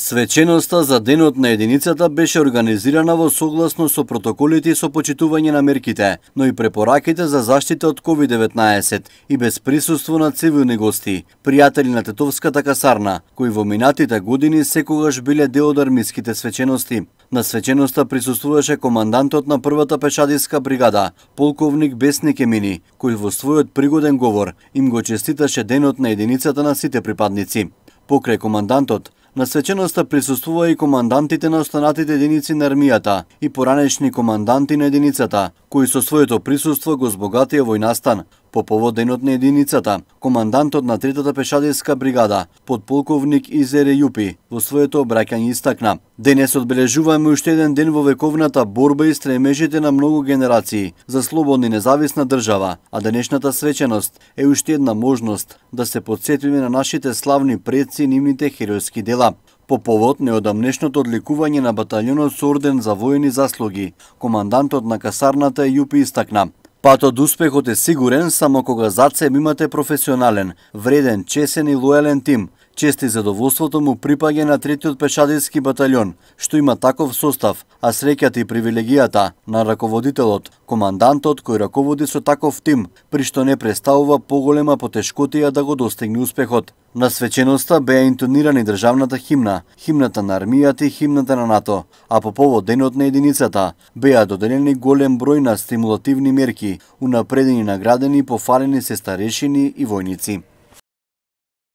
Свеченоста за Денот на единицата беше организирана во согласно со протоколите и со почитување на мерките, но и препораките за заштита од COVID-19 и без присуство на цивилни гости, пријатели на Тетовската касарна, кои во минатите години секогаш биле дел од армиските свечености. На свеченоста присуствуваше командантот на првата пешадиска бригада, полковник Бесник Емини, кој во својот пригоден говор им го честиташе Денот на единицата на сите припадници. Покрај командантот, на свеченоста присуствува и командантите на останатите единици на армијата и поранешни команданти на единицата, кои со своето присуство го збогатија војнастан. По повод Денот на единицата, командантот на третата пешадиска бригада, подполковник Изере Јупи, во своето обраќање истакна: денес одбележуваме уште еден ден во вековната борба и стремежите на многу генерации за слободна и независна држава, а денешната свеченост е уште една можност да се потсетиме на нашите славни предци и нивните херојски дела. По повод неодамнешното одликување на баталјонот со орден за воени заслуги, командантот на касарната Јупи истакна: патот успехот е сигурен само кога зад себе имате професионален, вреден, чесен и лојален тим. Чест и задоволството му припаѓа на третиот пешадиски баталјон, што има таков состав, а среќата и привилегијата на раководителот, командантот кој раководи со таков тим, при што не представува поголема потешкотија да го достигне успехот. На свеченоста беа интонирани државната химна, химната на армијата и химната на НАТО, а по повод Денот на единицата беа доделени голем број на стимулативни мерки, унапредени, наградени и пофалени се старешини и војници.